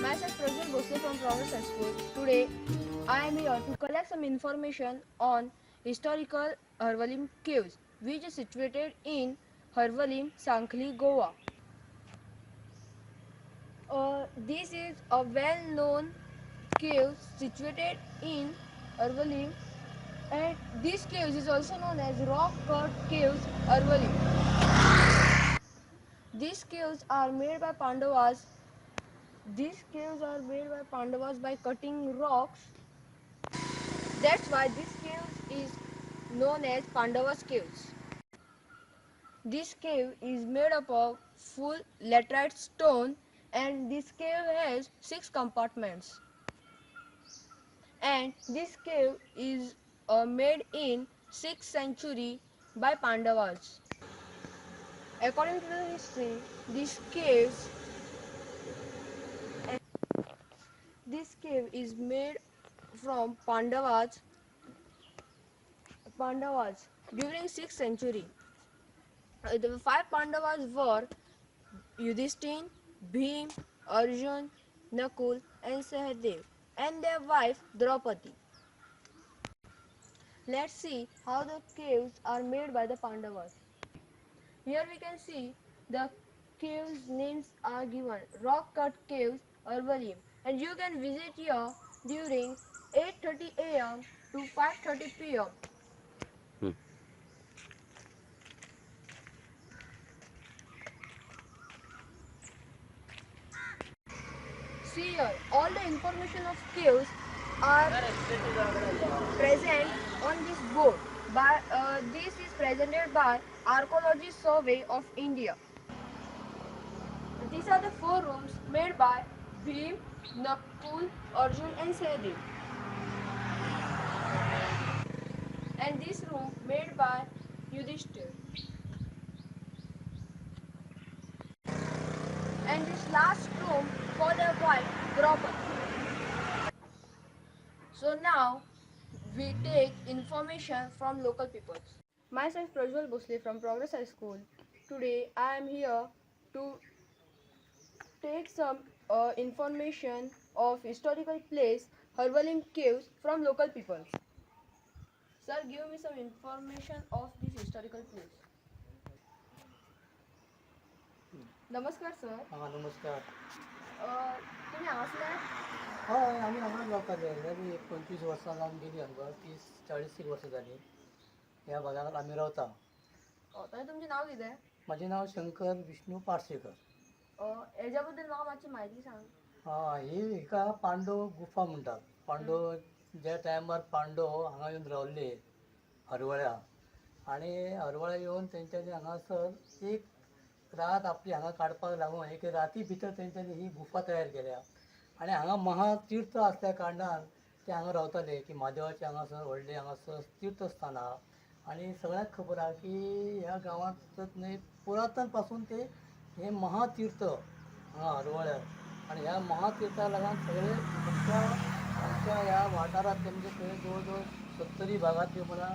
Myself Prajwal Bhosle from Progress High School. Today, I am here to collect some information on historical Harvalim Caves, which is situated in Harvalim, Sankhli, Goa. This is a well-known cave situated in Harvalim, and this cave is also known as Rock-Cut Caves, Harvalim. These caves are made by Pandavas. These caves are made by Pandavas by cutting rocks. That's why this cave is known as Pandavas caves. This cave is made up of full laterite stone, and this cave has 6 compartments. And this cave is made in 6th century by Pandavas. According to the history, this cave is made from Pandavas during 6th century. The 5 Pandavas were Yudhishthira, Bhim, Arjun, Nakul and Sahadev, and their wife Draupadi. Let's see how the caves are made by the Pandavas. Here we can see the caves names are given: Rock Cut Caves, Harvalim, and you can visit here during 8:30 a.m. to 5:30 p.m. See here, all the information of caves are present on this board. This is presented by Archaeology Survey of India. These are the 4 rooms made by Bhim, Nakul, Arjun and Sahadev. And this room made by Yudhishthir. And this last room for their wife Draupadi. So now we take information from local people. Myself Prajwal Bhosle from Progress High School. Today I am here to take some information of historical place Harvalim Caves from local people. Sir, give me some information of this historical place. नमस्कार sir. नमस्कार. तुम्ही हांगासले? हय आमी हांगाच रावताले. मी 25 वर्सां जावन गेली हांगा. 30-40 वर्सां जाली ह्या भागात आमी रावता. ताणें तुमचें नांव कितें? म्हजें नांव शंकर विष्णू पार्सेकर. हेज्या बद्दल म्हाका मातशी म्हायती सांग. हिका पांडव गुफा म्हणटात. पांडव ज्या टायमार पांडव हांगा येवन रावल्ले हरवळ्या, आनी हरवळ्या येवन तेंच्यांनी हांगासर एक रात आपली हांगा काडपाक लागून एक राती भितर तेंच्यांनी ही गुफा तयार केल्या. आनी हांगा महातीर्थ आसल्या कारणान ते हांगा रावताले की महादेवाचें हांगासर व्हडलें हांगासर तीर्थस्थान आहा आणि सगळ्यात खबर आहे की ह्या गावात नाही पुरातनपासून ते हे महातीर्थ हां हरवळ्यात आणि ह्या महातीर्थाला लागून सगळे आमच्या या वाठारातले म्हणजे सगळे जवळजवळ 70 भागातले म्हणा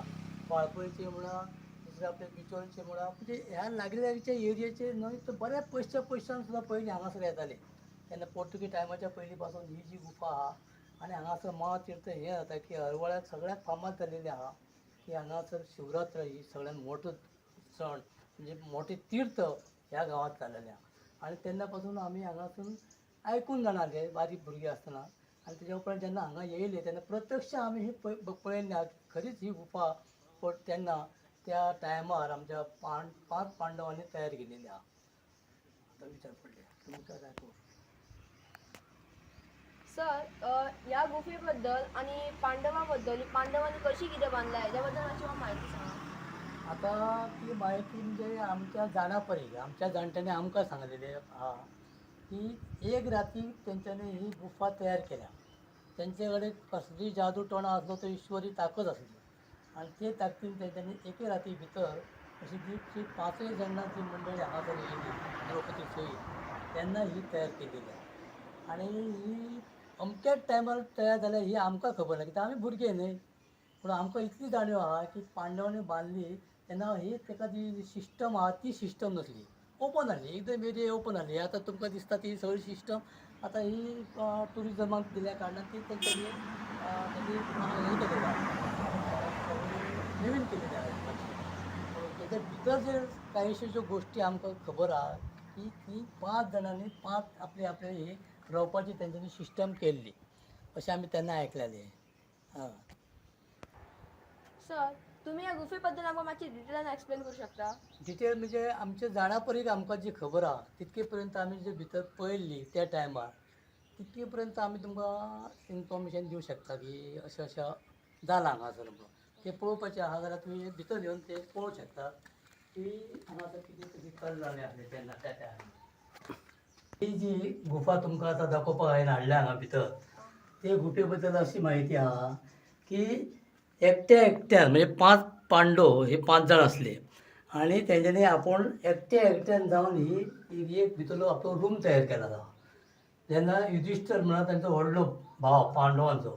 पाळपळीचे म्हणा दुसरे आपले बिचोलचे म्हणा म्हणजे ह्या लागलेल्या एरियाचे नव्हे तर बऱ्याच पैशांसुद्धा पहिले हांगासर येताले त्यांना पोर्तुगीज टायमाच्या पहिलीपासून ही जी गुफा हा आणि हांगासर महातीर्थ हे जाता की हरवळ्यात सगळ्यात फामाद जाल्लेले आहा की हांगासर शिवरात्र ही सगळ्यात मोठो सण म्हणजे मोठे तीर्थ ह्या गावात चाललेले आहा आणि तेन्नापासून आमी हांगासून ऐकून जाणारे बारीक भुरगे आसतना आणि त्याच्या उपरांत जेन्ना हांगा येयले तेन्ना प्रत्यक्ष आमी ही पळयल्ली आहा की खरीच ही गुफा तेन्ना त्या टायमार आमच्या 5 पांडवांनी तयार केलेली आहा. आता विचार पडले तुमकां काय कळूं? सर या गुफेबद्दल आणि पांडवांबद्दल पांडवांनी कशी कितें बांधल्या ह्याच्याबद्दल मातशी माहिती सांगा. आता ती माहिती म्हणजे आमच्या जाणापरी आमच्या जाणट्याने आमकां सांगलेले हा की एक राती तेंच्यांनी ही गुफा तयार केल्या. त्यांचे कडेन कसली जादू टोणा असलो तो ईश्वरी ताकद असली आणि ते ताकदीन तेंच्यांनी एके राती भितर अशी जी 5 जाणां जी मंडळी हांगासर येयली द्रौपदी सयत तेन्ना ही तयार केलेली आहे आणि ही अमक्याच टायमार तयार जाल्या ही आमकां खबर ना कित्याक आमी भुरगे न्हय पूण आमकां इतली जाणीव आहा की पांडवांनी बांदली तेन्ना ही तेका जी सिस्टम आहा ती सिस्टम नसली ओपन आहली एकदम एरिया ओपन आहली. आतां तुमकां दिसता ती सगळी सिस्टम आतां ही टुरिजमाक दिल्या कारणान ती तेंच्यांनी तेजी हे केलेली आहा नवीन केलेली आहा. तेच्या भितर जे काहीश्यो ज्यो गोश्टी आमकां खबर आहा की ती 5 जाणांनी 5 आपले आपले हे रावपाची तेंच्यांनी सिस्टम केल्ली अशें आमी तेन्ना आयकलेलें. हां सर तुम्ही या गुफेबद्दल आमकां मातशी डिटेलान एक्सप्लेन करू शकता. डिटेल म्हणजे आमच्या जाणापरीक आमकां जी खबर आहा तितके पर्यंत आमी जे भितर पळयल्ली त्या टायमार तितके पर्यंत आमी तुमकां इन्फॉर्मेशन दिवं शकता की अशें अशें जालां हांगासर म्हणून तें पळोवपाचें आहा जाल्यार तुमी भितर येवन तें पळोवंक शकता की हांगासर कितें कितें कल जालें आसलें तेन्ना त्या टायमार. ही जी गुफा तुमकां आतां दाखोवपाक हांवें हाडल्या हांगा भितर ते गुफे बद्दल अशी म्हायती आहा की एकट्यान म्हणजे 5 पांडव हे 5 जाण असले आणि तेंच्यांनी आपूण एकट्यान जावन ही एक भितरलो आपलो रूम तयार केला आहा. जेन्ना युधिष्ठर म्हणा तांचो व्हडलो भाव पांडवांचो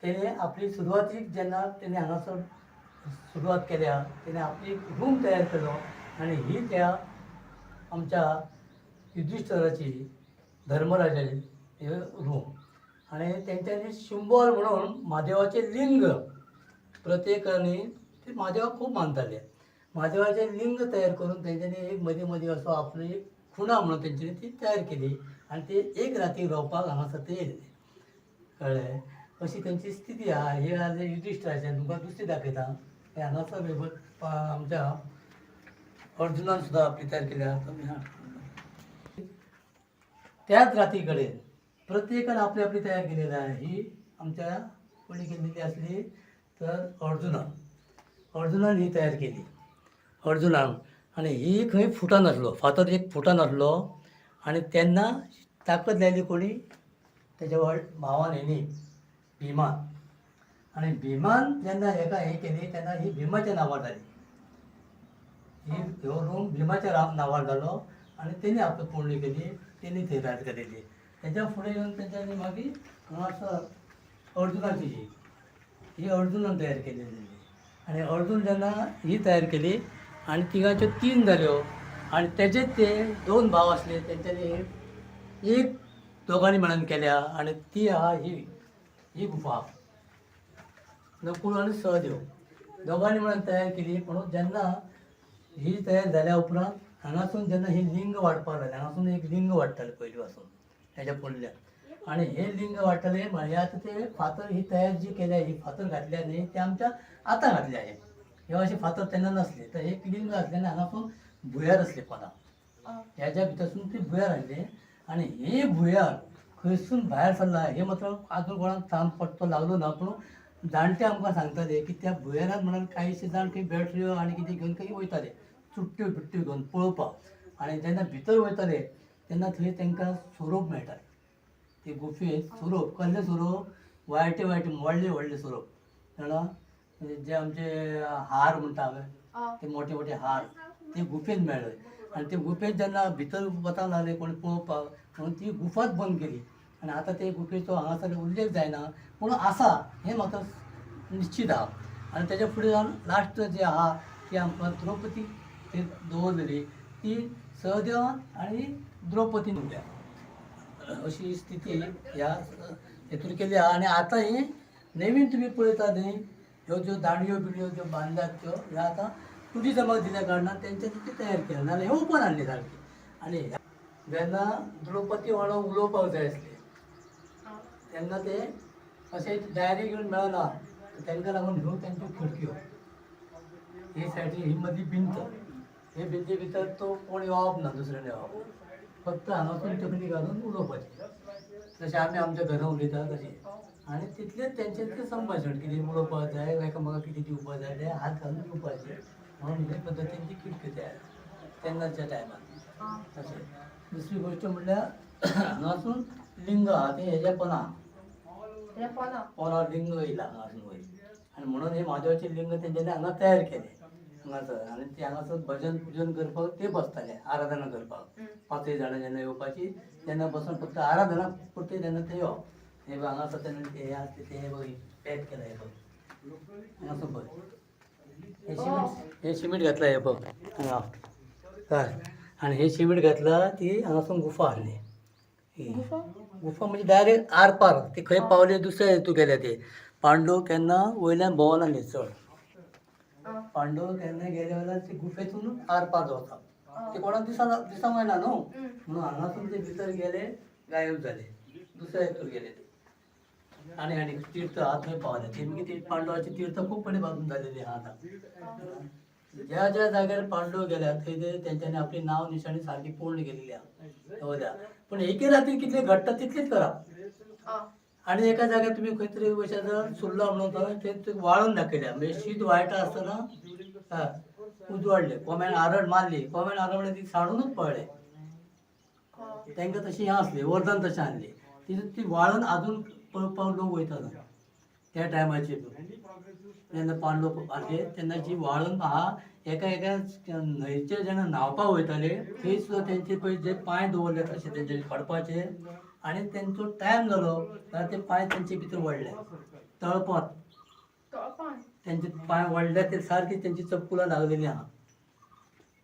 तेणे आपली सुरवातीक जेन्ना तेणे हांगासर सुरवात केल्या तेणे आपली एक रूम तयार केलो आणि ही त्या आमच्या युधिष्ठराची धर्मराजाची रूम आणि तेंच्यांनी सिंबॉल म्हणून महादेवाचे लिंग प्रत्येकाने ते महादेवाक खूब मानताले महादेवाचे लिंग तयार करून तेंच्यांनी एक मदीं मदीं असो आपली एक खुणा म्हणून तेंच्यांनी ती तयार केली आणि ते एक राती रावपाक हांगासर ते येयले कळ्ळें. अशी तेंची स्थिती आहा. हे आज युधिष्ठराचें तुमकां दुसरी दाखयता हे हांगासर आमच्या अर्जुनान सुद्दां आपली तयार केल्या. त्याच राती कडेन प्रत्येकान आपली आपली तयार केलेली आहे. ही आमच्या कोणी केलेली असली तर अर्जुनान ही तयार केली अर्जुनान आणि ही खंय फुटनासलो फातर एक फुटनासलो आणि तेन्ना ताकद लायली कोणी तेच्या भावान हेणी भिमान आणि भिमान जेन्ना हेका हे केली तेन्ना ही भिमाच्या नांवार जाली. ही ह्यो रूम भिमाच्या नांवार जालो आणि तेणी आपली पोळणी केली तेणी थंय तयार केलेली. तेच्या फुडें येवन तेंच्यांनी मागीर हांगासर अर्जुनाची ही अर्जुनान तयार केलेली आणि अर्जुन जेन्ना ही तयार केली आणि तिगांच्यो 3 जाल्यो आणि तेजेच ते 2 भाव आसले तेंच्यांनी एक दोगांनी मेळून केल्या आणि ती आहा ही गुफा नकुळ आनी सहदेव दोगांनी मेळून तयार केली. म्हणून जेन्ना ही तयार जाल्या उपरांत हांगासून जेन्ना ही लिंग वाडपाक लागलें हांगासून एक लिंग वाडटालें पयलीं पासून हेज्या फुडल्यान आणि हे लिंग वाडटाले म्हणजे आतां ते फातर ही तयार जी केल्या ही फातर घातल्या न्ही ते आमच्या आतां घातल्या हे अशे फातर तेन्ना नसले तर एक लिंग आसलें हांगासून भुयार असले कोणाक ह्याच्या भितरसून ती भुयार हाडले आणि हे भुयार खंयसून भायर सरला हे मात्र आजून कोणाक ताण पडतो लागलो ना पूण जाणटे आमकां सांगताले की त्या भुयारात म्हणून कांयशे जाण खंय बॅटऱ्यो आनी कितें घेवन खंय वयताले चुट्ट्यो बिट्ट्यो घेवन पळोवपाक आणि जेन्ना भितर वयताले तेन्ना थंय तांकां सोरोप मेळटाले. ती गुफेंत सोरोप कसलें सोरोप व्हडले सोरोप जाणा म्हणजे जे आमचे हार म्हणटा आ, ते मोठे मोठे हार ते गुफेत मेळ्ळे आणि ते गुफेत जेन्ना भितर वचूंक लागले कोणी पळोवपाक म्हणून ती गुफाच बंद केली आणि आता ते गुफेचो हांगासर उल्लेख जायना पूण आसा हें म्हाका निश्चित आहा आणि तेच्या फुडें जावन लास्ट जे आहा ती आमकां द्रौपदी ती दवरलेली ती सहदेवान आनी द्रौपदीन उरल्या अशी स्थिती ह्या हेतून केली आहा आणि आता ही नवीन तुम्ही पळयता न्ही ह्यो ज्यो दांडयो बिडयो ज्यो बांदल्यात त्यो ह्या आतां टुरिजमाक दिल्या कारणान तेंच्यांनी ती तयार केल्या नाल्यार हे ओपन हाडली सारकी आनी जेन्ना द्रौपदी वांगडा उलोवपाक जाय आसले तेन्ना ते अशें डायरेक्ट येवन मेळना तांकां लागून ह्यो तेंच्यो खिडक्यो हे सायडीन ही मदली भिंत हे भिंते भितर तो कोण येवप ना दुसऱ्यान येवप फक्त हांगासून तकली घालून उलोवपाचें जशें आमी आमच्या घरा उलयता तशें आनी तितलेंच तेंचें तें संभाशण कितें उलोवपाक जाय एकामेकाक कितें दिवपाक जाय ते हात घालून दिवपाचे म्हणून हे पद्दतीन ती खिडक्यो तयार तेन्नाच्या टायमार आ, अशें दुसरी गोश्ट म्हणल्यार हांगासून लिंग आहा तें हेज्या पोना हे पोना पोनार लिंग येयला हांगासून वयर आनी म्हणून हे महादेवाचें लिंग तेंच्यांनी हांगा तयार केलें हांगासर आनी ते हांगासर भजन पुजन करपाक ते बसताले आराधना करपाक पांचय जाणां जेन्ना येवपाची तेन्ना बसून फक्त आराधना करता तेन्ना ते येवप हे पळय हांगासर तेन्ना हे आसले ते हे बघ पॅक केला हे बघ हांगासर पळय हे सिमेंट घातला हे बघ हांगा काय आनी हे सिमेंट घातला ती हांगासून गुफा हाडली ही गुफा गुफा म्हणजे डायरेक्ट आरपार ते खंय पावले दुसऱ्या हेतू गेले ते पांडव केन्ना वयल्यान भोंवना न्ही चड आ, पांडव केन्ना गेले जाल्यार ते गुफेतून आरपार वता ते कोणाक दिसांक येना न्हू म्हणून हांगासून ते भितर गेले गायब जाले दुसऱ्या हेतूर गेले ते आनी तीर्थ हा थंय पावले ते मागीर ते पांडवाचे तीर्थ खूब कडेन बाजून जालेली आहा आतां ज्या ज्या जाग्यार पांडव गेल्या थंय ते तेंच्यांनी आपली नांव निशाणी सारकी पूर्ण केलेली आहा दवरल्या पूण एके रात्री कितले घडटा तितलेच करप आ, आनी एका जाग्यार तुमी खंय तरी वयशात सुर्ला म्हणून थंय वाळून दाखयल्या म्हणजे शीत वाळटा आसतना उजवाडले कोम्यान आरड मारली कोम्यान आरड म्हणल्यार ती साडूनच पळले आ, तांकां तशी हें आसली वरदान तशें आहली ती वाळून आजून पळोवपाक लोक वयता त्या टायमाचेर जेन्ना पांडव आसले तेन्ना जी वाळून आहा एका न्हंयचेर जेन्ना न्हांवपाक वयताले थंय सुद्दां तेंचे पळय जे पांय दवरले तशे तेंचे पडपाचे आनी तेंचो टायम जालो जाल्यार ते पांय तेंचे भितर वळले तळपत तळपान तेंचे पांय वळले ते सारकी तेंची चप्पलां लागलेली आहा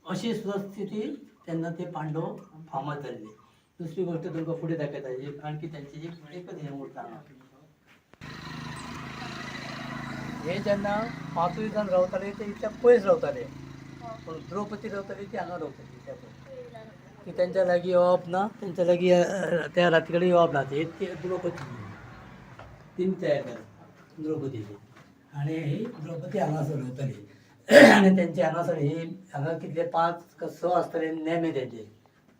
अशी सुद्दां स्थिती तेन्ना ते पांडव फामाद जाल्ले दुसरी गोश्ट तुमकां फुडें दाखयता एक आणखी तेंची एकच हें उरता हांगा हे जेन्ना पांचूय जाण रावताले ते इतल्या पयस रावताले पूण द्रौपदी रावताली ती हांगा रावताली इतल्या पयस ती तेंच्या लागीं येवप ना तेंच्या लागीं त्या राती कडेन येवप ना ते द्रौपदी तीन तयार केला द्रौपदीची आनी ही द्रौपदी हांगासर रावताली आनी तेंचे हांगासर ही हांगा कितले 5 का 6 आसतले नेमे तेंचे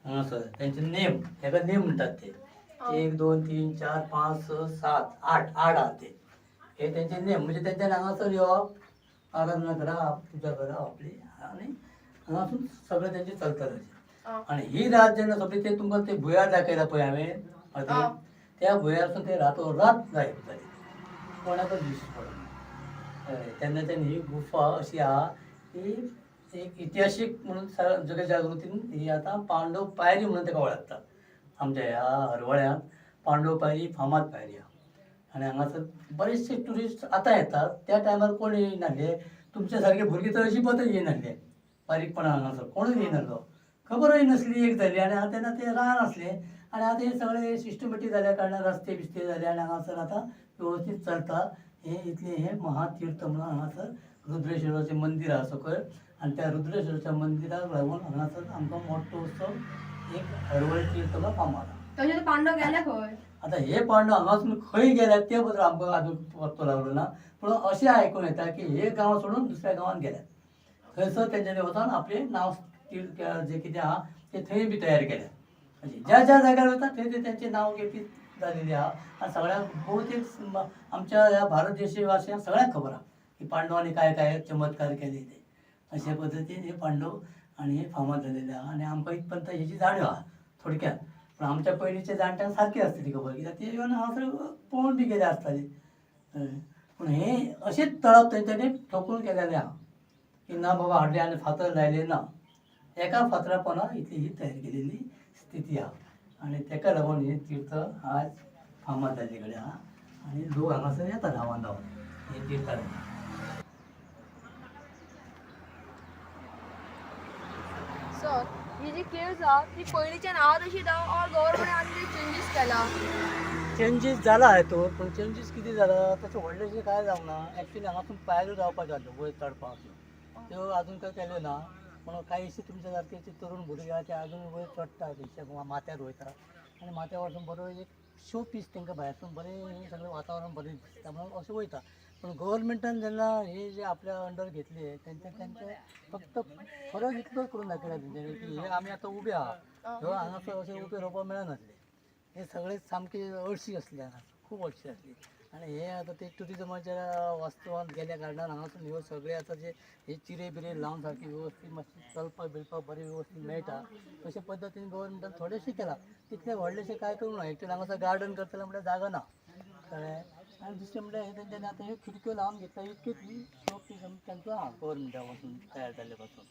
हांगासर तेंचे नेम हेका नेम म्हणटात ते 1 2 3 4 5 6 7 8 आहा ते हे तेंचे नेम म्हणजे तेंच्यानी हांगासर येवप आराधना करप पुजा करप आपली आनी हांगासून सगळें तेंचें चलतालें आ, आनी ही रात जेन्ना सोंपली ते तुमकां ते भुयार दाखयला पळय हांवें फाटीं त्या भुयारसून ते रातोरात गायब जाले कोणाकच दिश्टी पडना तेन्नाच्यान ही गुफा अशी आहा की एक इतिहासीक म्हणून जगजागृतीन ही आतां पांडव पायरी म्हणून ताका वळखतात आमच्या ह्या हरवळ्यांत पांडव पायरी फामाद पायरी आहा आनी हांगासर बरेचशे ट्युरिस्ट आतां येतात त्या टायमार कोण येयनासले तुमच्या सारके भुरगे तर अजिबातच येयनासले बारीकपणा हांगासर कोणूच येयनासलो खबरूय नासली एक जाली आनी हांव तेन्ना ते रानासले आनी आतां हे सगळे सिस्टमॅटीक जाल्या कारणान रस्ते बिस्ते जाले आनी हांगासर आतां वेवस्थीत चलता हे इतलें हे महातीर्थ म्हणून हांगासर रुद्रेश्वराचें मंदीर आहा सकयल आनी त्या रुद्रेश्वराच्या मंदिराक लागून हांगासर आमकां मोठो उत्सव एक हरवळी तीर्थ म्हणून फामाद आहा तशें ते पांडव गेले खंय आतां हे पांडव हांगासून खंय गेल्यात ते बद्दल आमकां आजून पत्तो लागलो ना पूण अशें आयकून येता की हे गांव सोडून दुसऱ्या गांवांत गेल्यात थंयसर तेंच्यांनी वचोन आपलें नांव जे कितें आहा तें थंय बी तयार केल्या अशें ज्या ज्या जाग्यार वता थंय ते तेंचें नांव घेतली जालेली आहा आनी सगळ्यांक भोवतेक आमच्या ह्या भारत देशवासियांक सगळ्यांक खबर आहा की पांडवांनी काय काय चमत्कार केले ते अशे पद्दतीन हे पांडव आनी हे फामाद जालेले आहा आनी आमकां इतपर्यंत हेची जाणीव आहा थोडक्यात पूण आमच्या पयलींच्या जाणट्यांक सारकी आसतली खबर कित्याक ते येवन हांगासर पळोवन बी गेले आसताले पूण हे अशेंच तळप तेंच्यांनी ठोकून केलेलें आहा की ना बाबा हाडले आनी फातर लायले ना, एका फातरापणान इतली ही तयार केलेली स्थिती आहा आनी तेका लागून ही तीर्थ आज फामाद जाल्ले कडेन आहा आनी लोक हांगासर येता धांवन धांवन हे तीर्थाक. सर ही जी केव्ज आहा ती पयलींच्यान आहा तशी आहा ऑर गव्हर्मेंट आनी चेंजीस केला? चेंजीस जाला हातूर, पूण चेंजीस कितें जाला तशें व्हडलेशें कांय जावंक ना. एक्चुली हांगासून पायऱ्यो रावपाच्यो आसल्यो वयर चडपाक, त्यो आजून काय केल्यो ना. पूण कांयशीं तुमच्या सारके तरूण भुरगे आहा ते आजून वयर चडटा, तेच्या माथ्यार वयता आनी माथ्यार वचून बरो एक शो पीस तांकां भायरसून बरें हें सगळें वातावरण बरें दिसता म्हणून अशें वयता. पूण गव्हर्मेंटान जेन्ना हे जे आपल्या अंडर घेतले तेंचे फक्त फरक इतलोच करून दाखयला तेंच्यांनी की हे आमी आतां उबे आहा, ह्यो हांगासर अशें उबे रावपाक मेळनासलें. हे सगळे सामके अळशी असले हांगा, खूब अळशी आसली. आनी हे आतां ते ट्युरिजमाच्या वास्तवान गेल्या कारणान हांगासून ह्यो सगळे आतां जे हे चिरे बिरे लावन सारकी वेवस्थीत मातशी चलपाक बिलपाक बरें वेवस्थीत मेळटा. तशे पद्दतीन गव्हर्मेंटान थोडेशें केलां, तितलें व्हडलेशें कांय करूंक ना. एक्चुअली हांगासर गार्डन करतले म्हळ्यार जागा ना कळ्ळें. आनी दुसरें म्हळ्यार हे तेंच्यांनी आतां ह्यो खिडक्यो लावन घेतला, इतकेच शो पीस तेंचो आहा गव्हर्मेंटा पासून तयार जाल्ले पासून.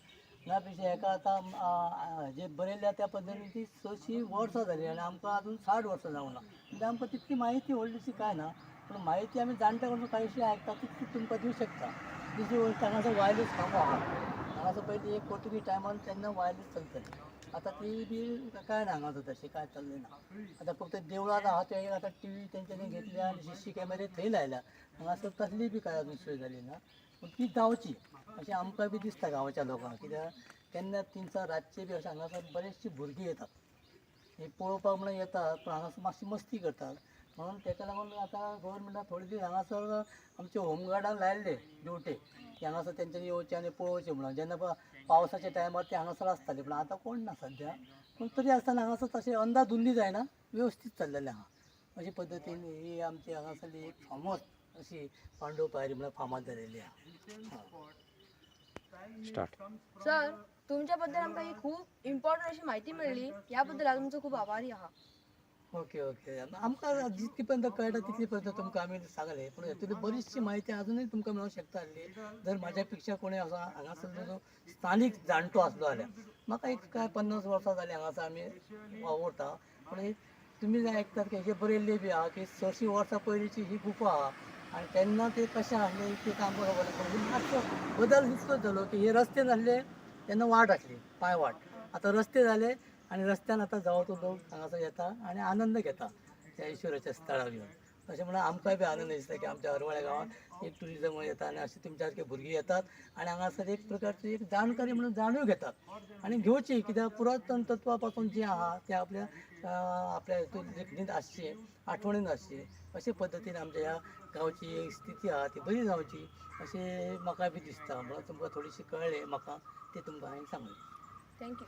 ना पेक्षा हेका आतां जे बरयल्या त्या पद्दतीन ती 600 वर्सां जाली आनी आमकां आजून 60 वर्सां जावंक ना. म्हणजे आमकां तितली म्हायती व्हडलीशी कांय ना, पूण म्हायती आमी जाणट्या कडसून कांयशी आयकता तितली तुमकां दिवं शकता. दुसरी गोश्ट हांगासर वायल्यूच खांबो आहा. हांगासर पयलीं एक पोर्तुगीज टायमान तेन्ना वायल्यूच चलताली. आतां ती बी कांय ना हांगासर तशें कांय चल्लें ना. आतां फक्त देवळांत आहा ते आतां टी व्ही तेंच्यांनी घेतल्या आनी CC कॅमेरे थंय लायल्या. हांगासर तसली बी कांय अजून सोय जाली ना. पूण ती जावची अशें आमकां बी दिसता गांवच्या लोकांक. कित्याक केन्ना तिनसां रातचे बी अशें हांगासर बरेचशी भुरगीं येतात. हे पळोवपाक म्हणून येतात, पूण हांगासर मातशी मस्ती करतात. म्हणून तेका लागून आतां गव्हर्मेंटान थोडे दीस हांगासर आमचे होमगार्डान लायल्ले ड्युटे की हांगासर तेंच्यांनी येवचें आनी पळोवचें म्हणून. जेन्ना पावसाच्या टायमार ते हांगासर आसताले, पूण आतां कोण ना सद्या. पूण तरी आसतना हांगासर तशें अंदाधुंदी जायना, वेवस्थीत चल्लेलें आहा. अशे पद्दतीन ही आमची हांगासरली एक फामोद अशी पांडव पायरी म्हळ्यार फामाद जालेली आहा. सर तुमच्या बद्दल आमकां ही खूब इम्पॉर्टंट अशी म्हायती मेळ्ळी, ह्या बद्दल हांव तुमचो खूब आभारी आहा. Okay okay. आमकां जितली पर्यंत कळटा तितली पर्यंत तुमकां आमी सांगले, पूण हेतूंतली बरीचशी म्हायती अजूनूय तुमकां मेळूंक शकता आसली जर म्हाज्या पेक्षा कोणी असो हांगासरलो जो स्थानीक जाणटो आसलो जाल्यार. म्हाका एक काय 50 वर्सां जालीं हांगासर आमी वावुरता. पूण तुमी जे आयकतात की हेजे बरयल्लें बी आहा की 600 वर्सां पयलींची ही गुफा आहा आनी तेन्ना ते कशें आसले ते आमकां खबर ना. पूण मातसो बदल इतकोच जालो की हे रस्ते नासले तेन्ना वाट आसली, पांयवाट. आतां रस्ते जाले आनी रस्त्यान आतां जावं तो लोक हांगासर येता आनी आनंद घेता त्या ईश्वराच्या स्थळार येवन. अशें म्हणून आमकांय बी आनंद दिसता की आमच्या हरवळ्या गांवांत एक ट्युरिजम येता आनी अशें तुमच्या सारके भुरगीं येतात आनी हांगासर एक प्रकारची एक जाणकारी म्हणून जाणीव घेतात आनी घेवची. कित्याक पुरातन तत्वा पासून जें आहा तें आपल्या हितून लेखणीत आसचें, आठवणीन आसचें. अशे पद्दतीन आमच्या ह्या गांवची एक स्थिती आहा ती बरी जावची अशें म्हाका बी दिसता. म्हणून तुमकां थोडीशी कळ्ळें म्हाका तें तुमकां हांवें सांगलें. थँक्यू.